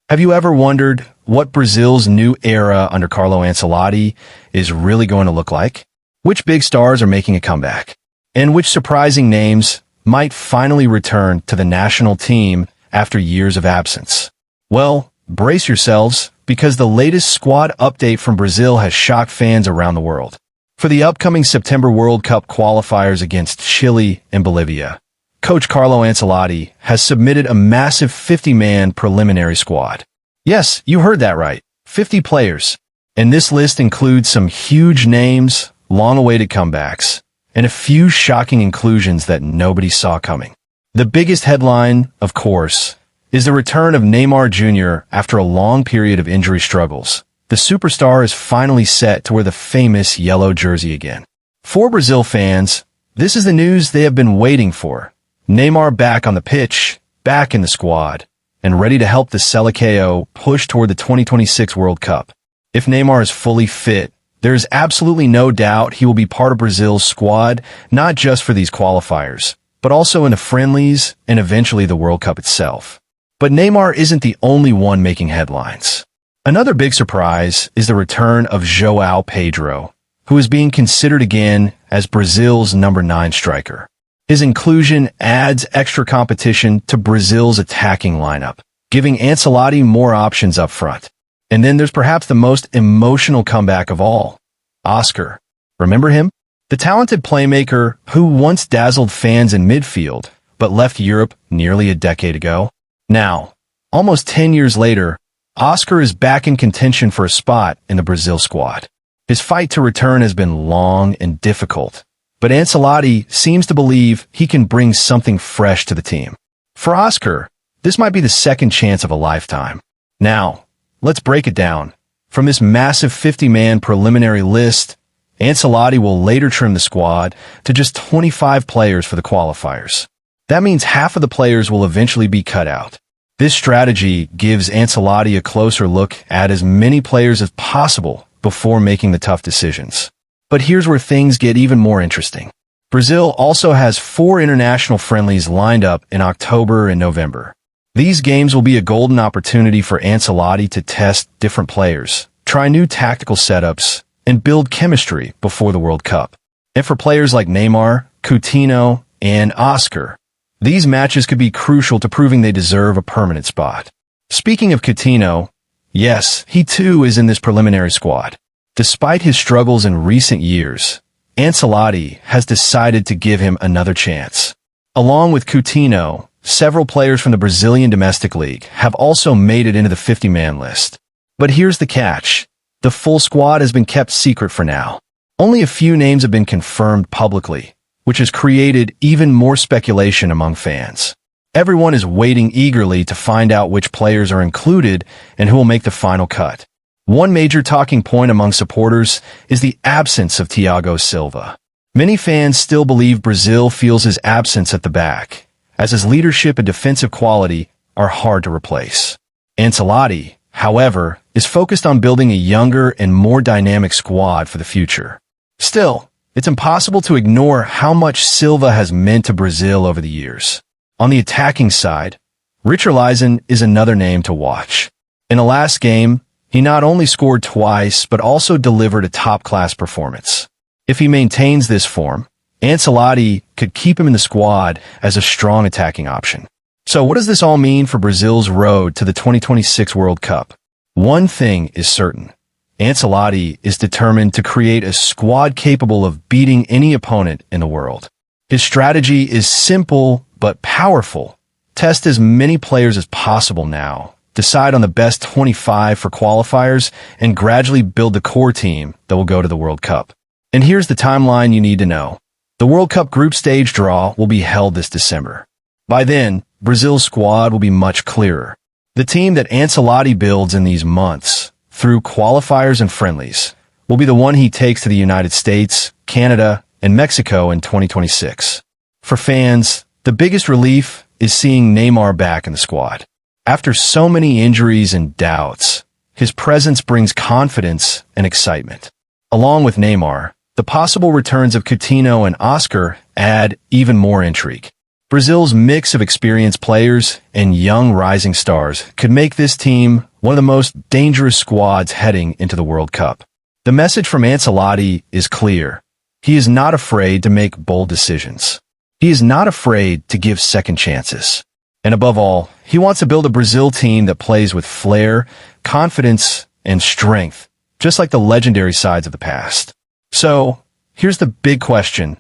Have you ever wondered what Brazil's new era under Carlo Ancelotti is really going to look like? Which big stars are making a comeback? And which surprising names might finally return to the national team after years of absence? Well, brace yourselves, because the latest squad update from Brazil has shocked fans around the world. For the upcoming September World Cup qualifiers against Chile and Bolivia, Coach Carlo Ancelotti has submitted a massive 50-man preliminary squad. Yes, you heard that right, 50 players. And this list includes some huge names, long-awaited comebacks, and a few shocking inclusions that nobody saw coming. The biggest headline, of course, is the return of Neymar Jr. after a long period of injury struggles. The superstar is finally set to wear the famous yellow jersey again. For Brazil fans, this is the news they have been waiting for. Neymar back on the pitch, back in the squad, and ready to help the Seleção push toward the 2026 World Cup. If Neymar is fully fit, there is absolutely no doubt he will be part of Brazil's squad, not just for these qualifiers, but also in the friendlies and eventually the World Cup itself. But Neymar isn't the only one making headlines. Another big surprise is the return of João Pedro, who is being considered again as Brazil's number 9 striker. His inclusion adds extra competition to Brazil's attacking lineup, giving Ancelotti more options up front. And then there's perhaps the most emotional comeback of all, Oscar. Remember him? The talented playmaker who once dazzled fans in midfield, but left Europe nearly a decade ago. Now, almost 10 years later, Oscar is back in contention for a spot in the Brazil squad. His fight to return has been long and difficult, but Ancelotti seems to believe he can bring something fresh to the team. For Oscar, this might be the second chance of a lifetime. Now, let's break it down. From this massive 50-man preliminary list, Ancelotti will later trim the squad to just 25 players for the qualifiers. That means half of the players will eventually be cut out. This strategy gives Ancelotti a closer look at as many players as possible before making the tough decisions. But here's where things get even more interesting. Brazil also has 4 international friendlies lined up in October and November. These games will be a golden opportunity for Ancelotti to test different players, try new tactical setups, and build chemistry before the World Cup. And for players like Neymar, Coutinho, and Oscar, these matches could be crucial to proving they deserve a permanent spot. Speaking of Coutinho, yes, he too is in this preliminary squad. Despite his struggles in recent years, Ancelotti has decided to give him another chance. Along with Coutinho, several players from the Brazilian domestic league have also made it into the 50-man list. But here's the catch. The full squad has been kept secret for now. Only a few names have been confirmed publicly, which has created even more speculation among fans. Everyone is waiting eagerly to find out which players are included and who will make the final cut. One major talking point among supporters is the absence of Thiago Silva. Many fans still believe Brazil feels his absence at the back, as his leadership and defensive quality are hard to replace. Ancelotti, however, is focused on building a younger and more dynamic squad for the future. Still, it's impossible to ignore how much Silva has meant to Brazil over the years. On the attacking side, Richarlison is another name to watch. In the last game, he not only scored twice, but also delivered a top-class performance. If he maintains this form, Ancelotti could keep him in the squad as a strong attacking option. So what does this all mean for Brazil's road to the 2026 World Cup? One thing is certain. Ancelotti is determined to create a squad capable of beating any opponent in the world. His strategy is simple but powerful. Test as many players as possible now, decide on the best 25 for qualifiers, and gradually build the core team that will go to the World Cup. And here's the timeline you need to know. The World Cup group stage draw will be held this December. By then, Brazil's squad will be much clearer. The team that Ancelotti builds in these months, through qualifiers and friendlies, will be the one he takes to the United States, Canada, and Mexico in 2026. For fans, the biggest relief is seeing Neymar back in the squad. After so many injuries and doubts, his presence brings confidence and excitement. Along with Neymar, the possible returns of Coutinho and Oscar add even more intrigue. Brazil's mix of experienced players and young rising stars could make this team one of the most dangerous squads heading into the World Cup. The message from Ancelotti is clear. He is not afraid to make bold decisions. He is not afraid to give second chances. And above all, he wants to build a Brazil team that plays with flair, confidence, and strength, just like the legendary sides of the past. So, here's the big question.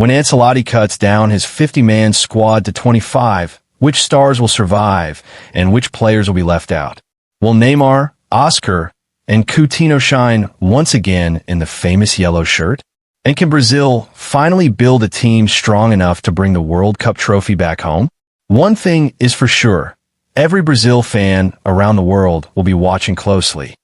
When Ancelotti cuts down his 50-man squad to 25, which stars will survive and which players will be left out? Will Neymar, Oscar, and Coutinho shine once again in the famous yellow shirt? And can Brazil finally build a team strong enough to bring the World Cup trophy back home? One thing is for sure, every Brazil fan around the world will be watching closely.